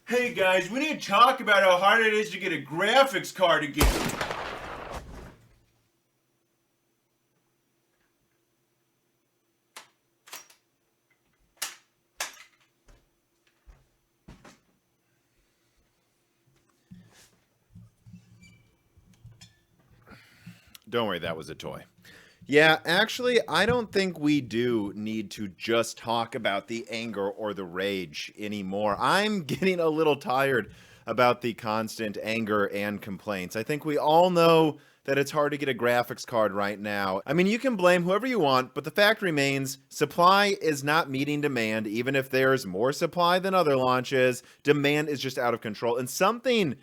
Hey guys, we need to talk about how hard it is to get a graphics card again. Don't worry, that was a toy. Yeah, actually, I don't think we do need to just talk about the anger or the rage anymore. I'm getting a little tired about the constant anger and complaints. I think we all know that it's hard to get a graphics card right now. I mean, you can blame whoever you want, but the fact remains supply is not meeting demand. Even if there's more supply than other launches, demand is just out of control. And something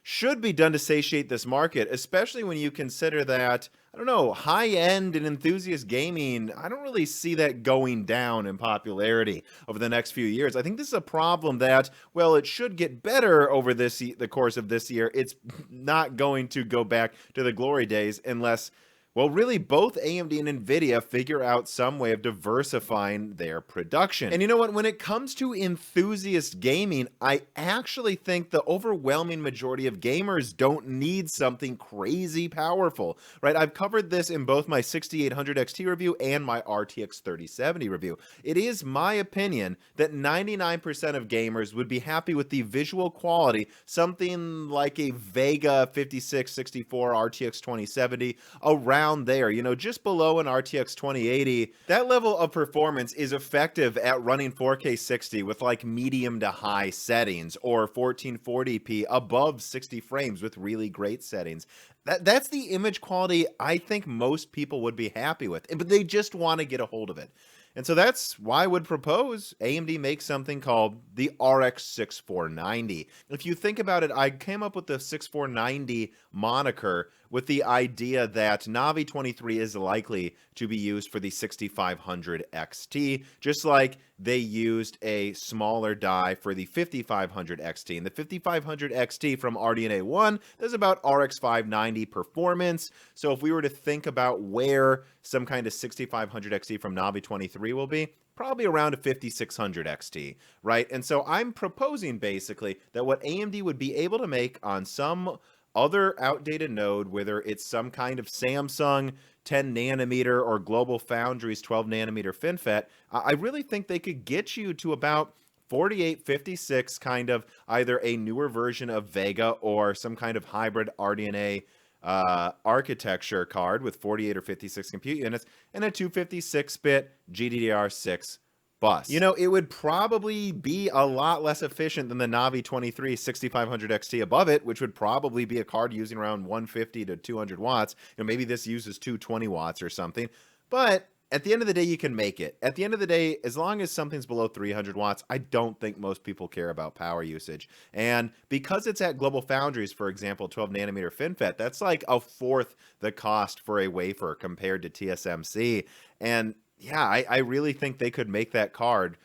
should be done to satiate this market, especially when you consider that, I don't know, high-end and enthusiast gaming, I don't really see that going down in popularity over the next few years. I think this is a problem that, well, it should get better over the course of this year. It's not going to go back to the glory days unless, well, really both AMD and Nvidia figure out some way of diversifying their production. And you know what? When it comes to enthusiast gaming, I actually think the overwhelming majority of gamers don't need something crazy powerful, right? I've covered this in both my 6800 XT review and my RTX 3070 review. It is my opinion that 99% of gamers would be happy with the visual quality, something like a Vega 5664 RTX 2070 around there, you know, just below an RTX 2080. That level of performance is effective at running 4K 60 with like medium to high settings, or 1440p above 60 frames with really great settings. That's the image quality I think most people would be happy with, but they just want to get a hold of it. And so that's why I would propose AMD make something called the RX 6490. If you think about it, I came up with the 6490 moniker with the idea that Navi 23 is likely to be used for the 6500 XT, just like they used a smaller die for the 5500 XT. And the 5500 XT from RDNA 1, that's about RX 590 performance. So if we were to think about where some kind of 6500 XT from Navi 23 will be, probably around a 5600 XT, right? And so I'm proposing basically that what AMD would be able to make on some other outdated node, whether it's some kind of Samsung 10 nanometer or Global Foundries 12 nanometer FinFET, I really think they could get you to about 4856, kind of either a newer version of Vega or some kind of hybrid RDNA architecture card with 48 or 56 compute units and a 256-bit GDDR6 bus. You know, it would probably be a lot less efficient than the Navi 23 6500 XT above it, which would probably be a card using around 150 to 200 watts. You know, maybe this uses 220 watts or something. But at the end of the day, you can make it. At the end of the day, as long as something's below 300 watts, I don't think most people care about power usage. And because it's at Global Foundries, for example, 12 nanometer FinFET, that's like a fourth the cost for a wafer compared to TSMC. And yeah, I really think they could make that card.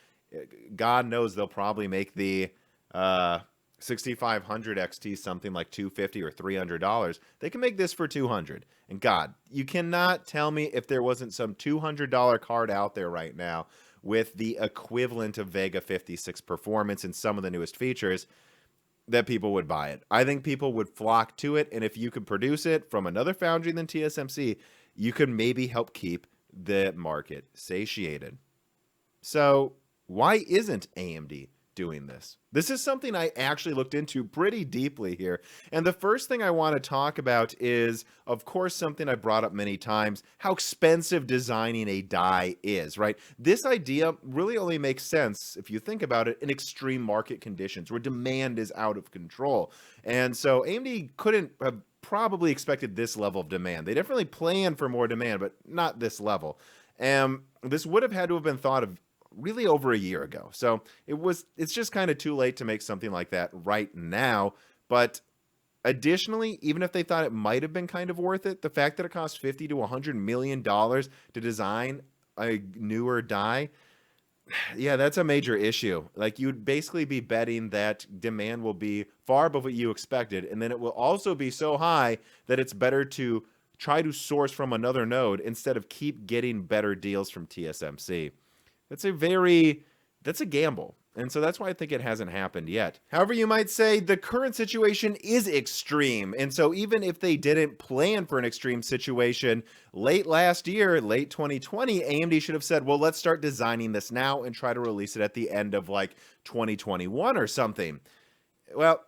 God knows they'll probably make the 6500 XT something like $250 or $300. They can make this for $200. And God, you cannot tell me if there wasn't some $200 card out there right now with the equivalent of Vega 56 performance and some of the newest features that people would buy it. I think people would flock to it. And if you could produce it from another foundry than TSMC, you could maybe help keep the market satiated. So why isn't AMD doing this? This is something I actually looked into pretty deeply here. And the first thing I want to talk about is, of course, something I brought up many times, how expensive designing a die is, right? This idea really only makes sense, if you think about it, in extreme market conditions where demand is out of control. And so AMD couldn't have probably expected this level of demand. They definitely planned for more demand, but not this level. This would have had to have been thought of really over a year ago. So it's just kind of too late to make something like that right now. But additionally, even if they thought it might have been kind of worth it, the fact that it costs $50 to $100 million to design a newer die, yeah, that's a major issue. Like, you'd basically be betting that demand will be far above what you expected, and then it will also be so high that it's better to try to source from another node instead of keep getting better deals from TSMC. That's a gamble. And so that's why I think it hasn't happened yet. However, you might say the current situation is extreme. And so even if they didn't plan for an extreme situation late last year, late 2020, AMD should have said, well, let's start designing this now and try to release it at the end of like 2021 or something. Well,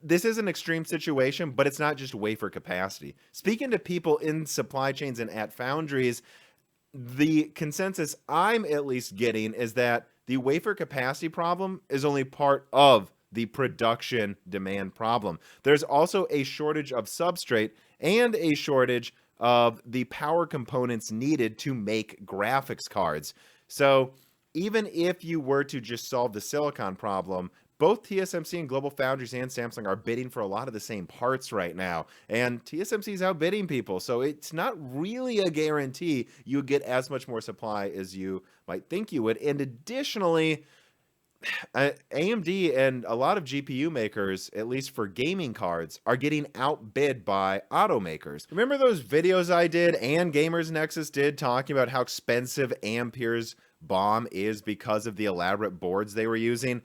this is an extreme situation, but it's not just wafer capacity. Speaking to people in supply chains and at foundries, the consensus I'm at least getting is that the wafer capacity problem is only part of the production demand problem. There's also a shortage of substrate and a shortage of the power components needed to make graphics cards. So even if you were to just solve the silicon problem, both TSMC and Global Foundries and Samsung are bidding for a lot of the same parts right now. And TSMC is outbidding people. So it's not really a guarantee you get as much more supply as you might think you would. And additionally, AMD and a lot of GPU makers, at least for gaming cards, are getting outbid by automakers. Remember those videos I did and Gamers Nexus did talking about how expensive Ampere's BOM is because of the elaborate boards they were using?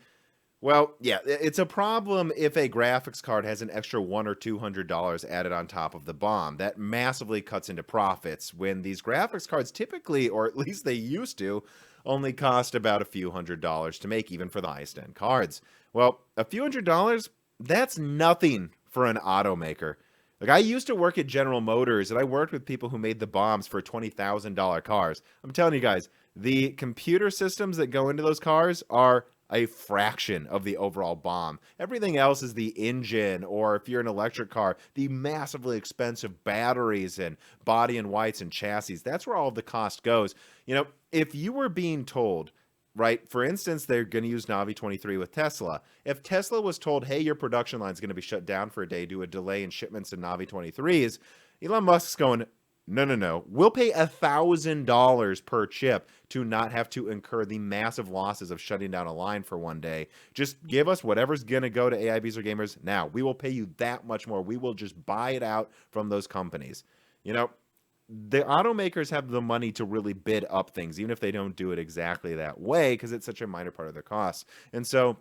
Well, yeah, it's a problem if a graphics card has an extra $100 or $200 added on top of the BOM. That massively cuts into profits when these graphics cards typically, or at least they used to, only cost about a few $100s to make, even for the highest end cards. Well, a few $100, that's nothing for an automaker. Like, I used to work at General Motors, and I worked with people who made the BOMs for $20,000 cars. I'm telling you guys, the computer systems that go into those cars are a fraction of the overall BOM. Everything else is the engine, or if you're an electric car, the massively expensive batteries and body and whites and chassis. That's where all of the cost goes. You know, if you were being told, right, for instance, they're going to use Navi 23 with Tesla. If Tesla was told, hey, your production line is going to be shut down for a day due to a delay in shipments in Navi 23s, Elon Musk's going, no. We'll pay $1,000 per chip to not have to incur the massive losses of shutting down a line for one day. Just give us whatever's going to go to AIBs or gamers now. We will pay you that much more. We will just buy it out from those companies. You know, the automakers have the money to really bid up things, even if they don't do it exactly that way, because it's such a minor part of their costs. And so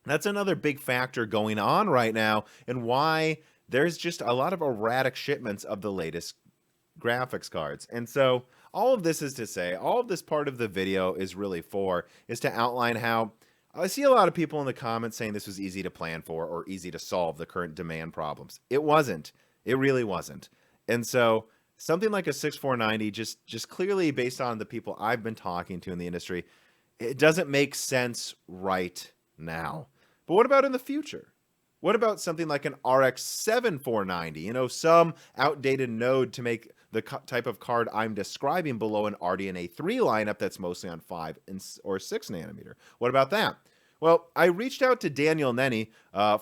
that's another big factor going on right now, and why there's just a lot of erratic shipments of the latest graphics cards. And so all of this is to say, all of this part of the video is really is to outline how I see a lot of people in the comments saying this was easy to plan for or easy to solve the current demand problems. It wasn't. It really wasn't. And so something like a 6490, just clearly based on the people I've been talking to in the industry, it doesn't make sense right now. But what about in the future? What about something like an RX 7490? You know, some outdated node to make the type of card I'm describing below an RDNA 3 lineup that's mostly on 5 or 6 nanometer. What about that? Well, I reached out to Daniel Nenni,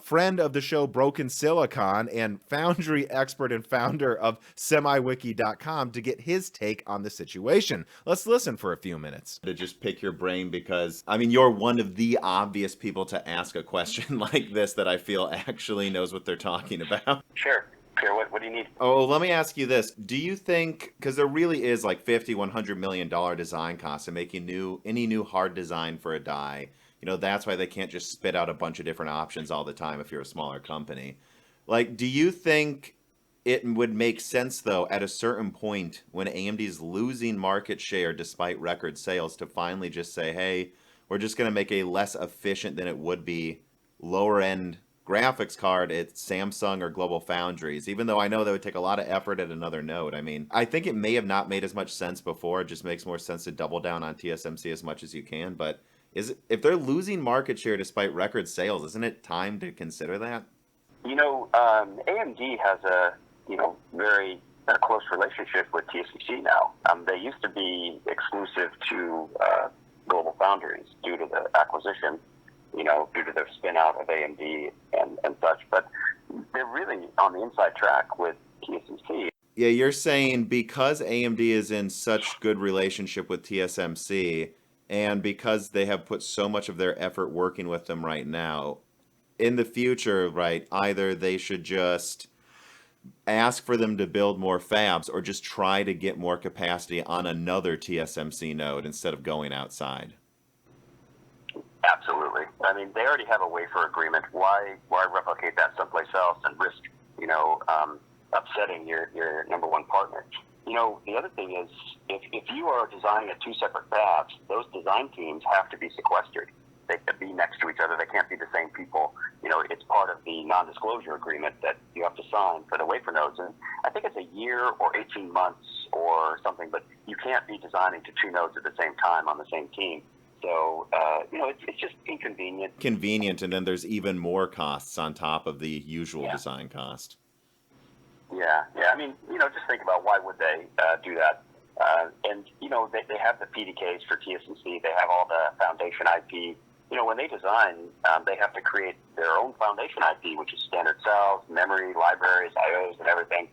friend of the show Broken Silicon and foundry expert and founder of SemiWiki.com, to get his take on the situation. Let's listen for a few minutes. To just pick your brain because, I mean, you're one of the obvious people to ask a question like this that I feel actually knows what they're talking about. Sure. What do you need? Oh, let me ask you this. Do you think, because there really is like $50-100 million design costs in making any new hard design for a die, you know, that's why they can't just spit out a bunch of different options all the time if you're a smaller company. Like, do you think it would make sense, though, at a certain point when AMD's losing market share despite record sales to finally just say, hey, we're just going to make a less efficient than it would be lower-end graphics card at Samsung or Global Foundries, even though I know that would take a lot of effort at another node. I mean, I think it may have not made as much sense before. It just makes more sense to double down on TSMC as much as you can, but if they're losing market share despite record sales, isn't it time to consider that? You know, AMD has a very close relationship with TSMC now. They used to be exclusive to Global Foundries due to the acquisition, due to their spin out of AMD and such. But they're really on the inside track with TSMC. Yeah, you're saying because AMD is in such good relationship with TSMC, and because they have put so much of their effort working with them right now, in the future, right, either they should just ask for them to build more fabs or just try to get more capacity on another TSMC node instead of going outside? Absolutely. I mean, they already have a wafer agreement. Why replicate that someplace else and risk, upsetting your number one partner? The other thing is, if you are designing at two separate fabs, those design teams have to be sequestered. They have to be next to each other. They can't be the same people. It's part of the non-disclosure agreement that you have to sign for the wafer nodes. And I think it's a year or 18 months or something, but you can't be designing to two nodes at the same time on the same team. So, it's just inconvenient. Convenient, and then there's even more costs on top of the usual design cost. Yeah. I mean, just think about why would they do that? And they have the PDKs for TSMC. They have all the foundation IP. When they design, they have to create their own foundation IP, which is standard cells, memory, libraries, IOs, and everything.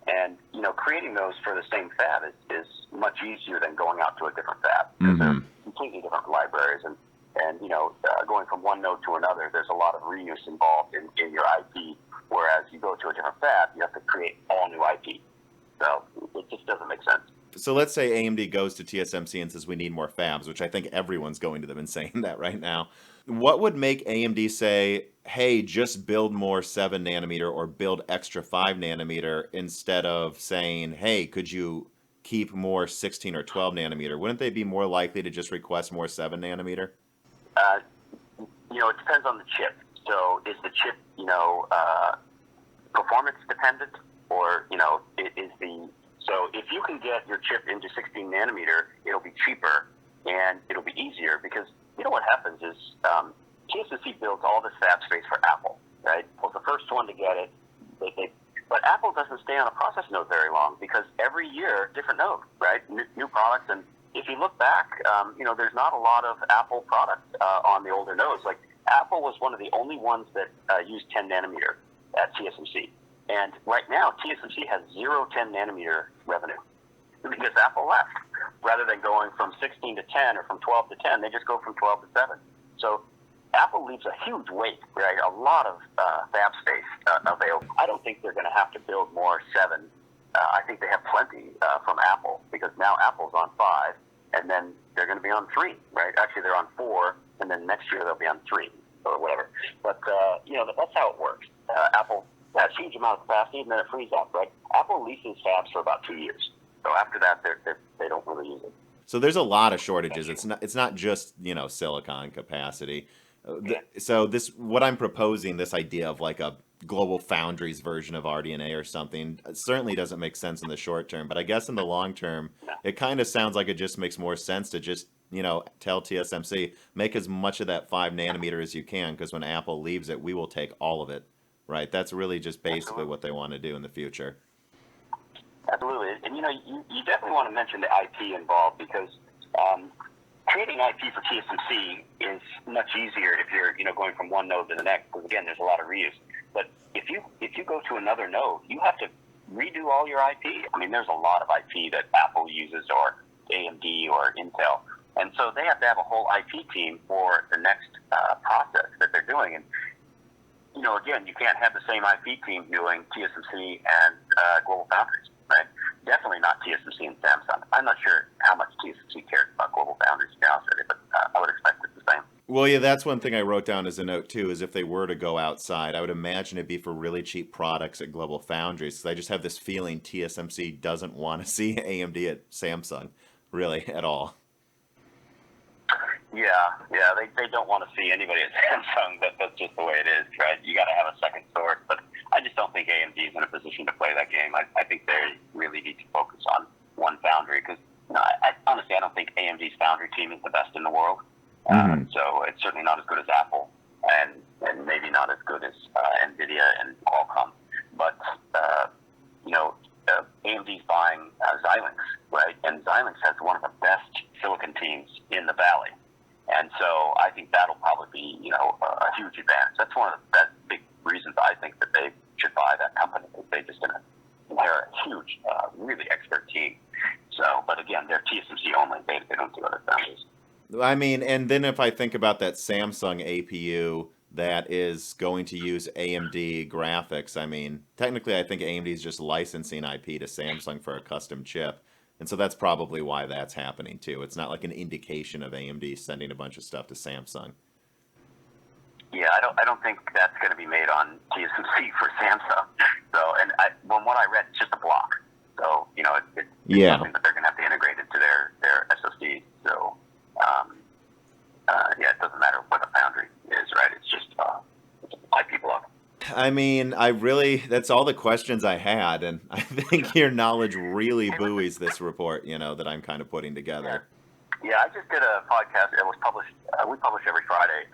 And, creating those for the same fab is much easier than going out to a different fab. Mm-hmm. They're completely different libraries. And going from one node to another, there's a lot of reuse involved in your IP. Whereas you go to a different fab, you have to create all new IP. So it just doesn't make sense. So let's say AMD goes to TSMC and says we need more fabs, which I think everyone's going to them and saying that right now. What would make AMD say, hey, just build more 7 nanometer or build extra 5 nanometer instead of saying, hey, could you keep more 16 or 12 nanometer? Wouldn't they be more likely to just request more 7 nanometer? It depends on the chip. So is the chip, performance dependent, or so if you can get your chip into 16 nanometer, it'll be cheaper and it'll be easier because what happens is TSMC builds all this fab space for Apple, right? Well, the first one to get it, but Apple doesn't stay on a process node very long because every year different node, right? New products, and if you look back, there's not a lot of Apple products on the older nodes. Like Apple was one of the only ones that used 10 nanometer at TSMC. And right now, TSMC has 10 nanometer revenue because Apple left. Rather than going from 16 to 10 or from 12 to 10, they just go from 12 to 7. So Apple leaves a huge weight, right? A lot of fab space available. I don't think they're going to have to build more 7. I think they have plenty from Apple because now Apple's on 5, and then they're going to be on 3, right? Actually, they're on 4, and then next year they'll be on 3 or whatever. But, that's how it works. Apple has a huge amount of capacity, and then it frees up, right? Apple leases fabs for about 2 years. So after that, they don't really use it. So there's a lot of shortages. It's not just, silicon capacity. So what I'm proposing, this idea of like a Global Foundries version of RDNA or something, certainly doesn't make sense in the short term. But I guess in the long term, it kind of sounds like it just makes more sense to just, tell TSMC, make as much of that 5 nanometer as you can, because when Apple leaves it, we will take all of it, right? That's really just basically what they want to do in the future. Absolutely. And, you definitely want to mention the IP involved because creating IP for TSMC is much easier if you're, going from one node to the next, because again, there's a lot of reuse. But if you go to another node, you have to redo all your IP. I mean, there's a lot of IP that Apple uses or AMD or Intel. And so they have to have a whole IP team for the next process that they're doing. And, again, you can't have the same IP team doing TSMC and Global Foundries, right? Definitely not TSMC and Samsung. I'm not sure how much TSMC cares about Global Foundries, to be honest with you, but I would expect it's the same. Well, yeah, that's one thing I wrote down as a note, too, is if they were to go outside, I would imagine it'd be for really cheap products at Global Foundries. So I just have this feeling TSMC doesn't want to see AMD at Samsung, really, at all. Yeah, they don't want to see anybody at Samsung. That's just the way it is, right? You got to have a second source, but I just don't think AMD is in a position to play that game. I think they really need to focus on one foundry because honestly, I don't think AMD's foundry team is the best in the world. So it's certainly not as good as Apple, and maybe not as good as Nvidia and Qualcomm. But AMD's buying Xilinx, right? And Xilinx has one of the best silicon teams in the Valley. And so I think that'll probably be, a huge advantage. That's one of the big reasons I think that they should buy that company. They're just going to inherit a huge, really expert team. So, but again, they're TSMC only. They don't do other foundries. I mean, and then if I think about that Samsung APU, that is going to use AMD graphics. I mean, technically, I think AMD is just licensing IP to Samsung for a custom chip. And so that's probably why that's happening too. It's not like an indication of AMD sending a bunch of stuff to Samsung. Yeah, I don't think that's going to be made on TSMC for Samsung. So, and from what I read, it's just a block. So, you know, it's something that they're going to have to integrate into their SoC. So, yeah, it doesn't matter what the foundry is, right? It's just it's an IP block. I mean, that's all the questions I had, and I think your knowledge really buoys this report, you know, that I'm kind of putting together. Yeah, I just did a podcast. It was published. We publish every Friday.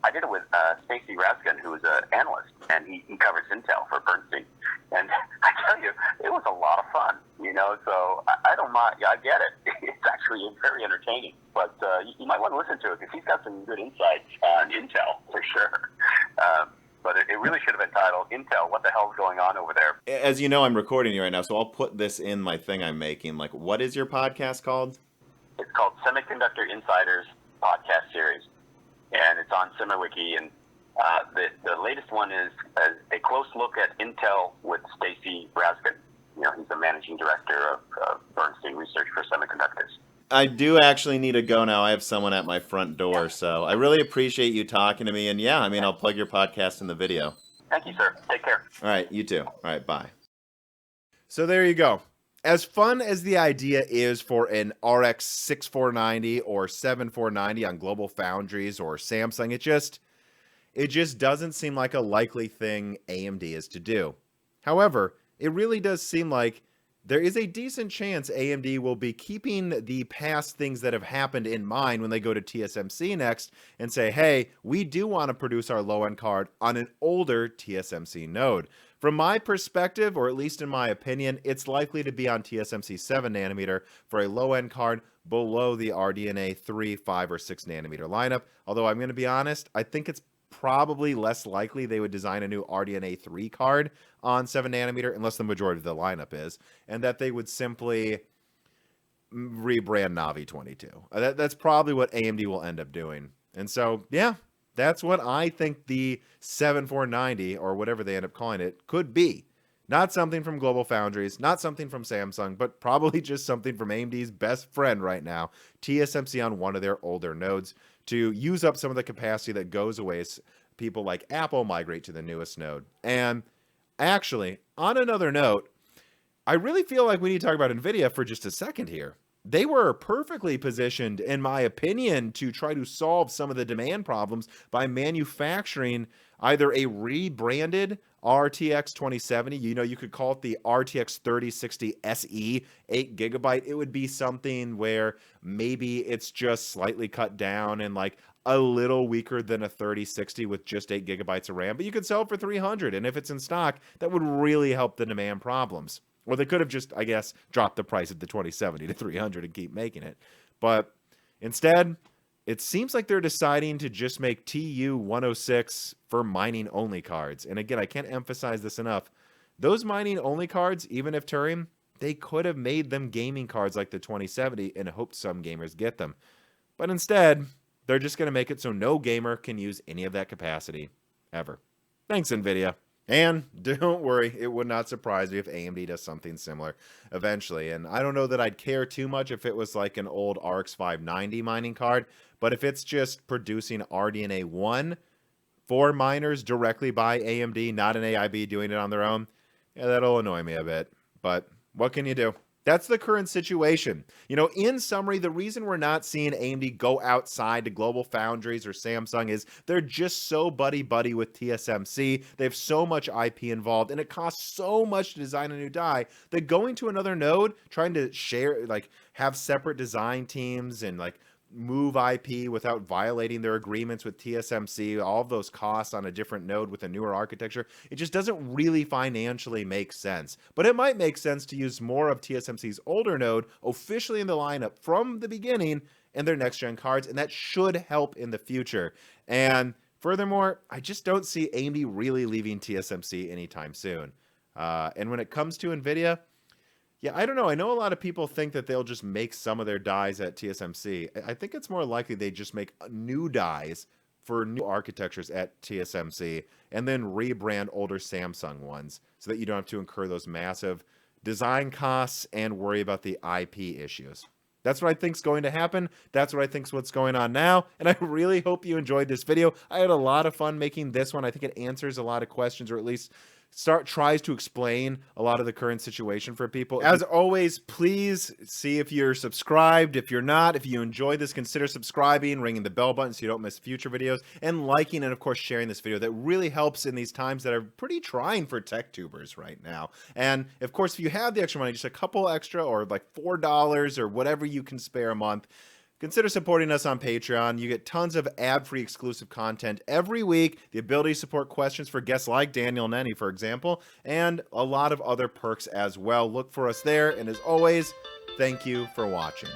I did it with Stacy Raskin, who is an analyst, and he covers Intel for Bernstein. And I tell you, it was a lot of fun. You know, so I don't mind. Yeah, I get it. It's actually very entertaining. But you might want to listen to it because he's got some good insights on Intel for sure. But it really should have been titled Intel, What the Hell's Going On Over There? As you know, I'm recording you right now, so I'll put this in my thing I'm making. Like, what is your podcast called? It's called Semiconductor Insiders Podcast Series, and it's on SemiWiki. And the latest one is a close look at Intel with Stacy Raskin. You know, he's the managing director of Bernstein Research for Semiconductors. I do actually need to go now. I have someone at my front door, so I really appreciate you talking to me. And yeah, I mean, I'll plug your podcast in the video. Thank you, sir. Take care. All right, you too. All right, bye. So there you go. As fun as the idea is for an RX 6490 or 7490 on Global Foundries or Samsung, it just doesn't seem like a likely thing AMD is to do. However, it really does seem like there is a decent chance AMD will be keeping the past things that have happened in mind when they go to TSMC next and say, hey, we do want to produce our low-end card on an older TSMC node. From my perspective, or at least in my opinion, it's likely to be on TSMC 7nm for a low-end card below the RDNA 3, 5, or 6nm lineup. Although I'm going to be honest, I think it's probably less likely they would design a new RDNA 3 card on 7nm, unless the majority of the lineup is, and that they would simply rebrand Navi 22. That's probably what AMD will end up doing. And so, yeah, that's what I think the 7490, or whatever they end up calling it, could be. Not something from Global Foundries, not something from Samsung, but probably just something from AMD's best friend right now, TSMC, on one of their older nodes, to use up some of the capacity that goes away as people like Apple migrate to the newest node. And actually, on another note, I really feel like we need to talk about Nvidia for just a second here. They were perfectly positioned, in my opinion, to try to solve some of the demand problems by manufacturing either a rebranded RTX 2070, you know, you could call it the RTX 3060 SE, 8GB. It would be something where maybe it's just slightly cut down and like a little weaker than a 3060 with just 8GB of RAM, but you could sell it for 300. And if it's in stock, that would really help the demand problems. Or they could have just, I guess, dropped the price of the 2070 to 300 and keep making it. But instead, it seems like they're deciding to just make TU-106 for mining-only cards. And again, I can't emphasize this enough. Those mining-only cards, even if Turing, they could have made them gaming cards like the 2070 and hoped some gamers get them. But instead, they're just going to make it so no gamer can use any of that capacity, ever. Thanks, Nvidia. And don't worry, it would not surprise me if AMD does something similar eventually. And I don't know that I'd care too much if it was like an old RX 590 mining card, but if it's just producing RDNA 1 for miners directly by AMD, not an AIB doing it on their own, yeah, that'll annoy me a bit. But what can you do? That's the current situation. You know, in summary, the reason we're not seeing AMD go outside to Global Foundries or Samsung is they're just so buddy-buddy with TSMC. They have so much IP involved, and it costs so much to design a new die that going to another node, trying to share, like, have separate design teams and, like, move IP without violating their agreements with TSMC, all of those costs on a different node with a newer architecture, it just doesn't really financially make sense. But it might make sense to use more of TSMC's older node officially in the lineup from the beginning in their next-gen cards, and that should help in the future. And furthermore, I just don't see AMD really leaving TSMC anytime soon. And when it comes to Nvidia, yeah, I don't know. I know a lot of people think that they'll just make some of their dies at TSMC. I think it's more likely they just make new dies for new architectures at TSMC and then rebrand older Samsung ones so that you don't have to incur those massive design costs and worry about the IP issues. That's what I think is going to happen. That's what I think is what's going on now. And I really hope you enjoyed this video. I had a lot of fun making this one. I think it answers a lot of questions, or at least tries to explain a lot of the current situation for people. As always, please see if you're subscribed. If you're not, if you enjoyed this, consider subscribing, ringing the bell button so you don't miss future videos, and liking and of course sharing this video. That really helps in these times that are pretty trying for tech tubers right now. And of course, if you have the extra money, just a couple extra or like $4 or whatever you can spare a month, consider supporting us on Patreon. You get tons of ad-free exclusive content every week, the ability to support questions for guests like Daniel Nenni, for example, and a lot of other perks as well. Look for us there, and as always, thank you for watching.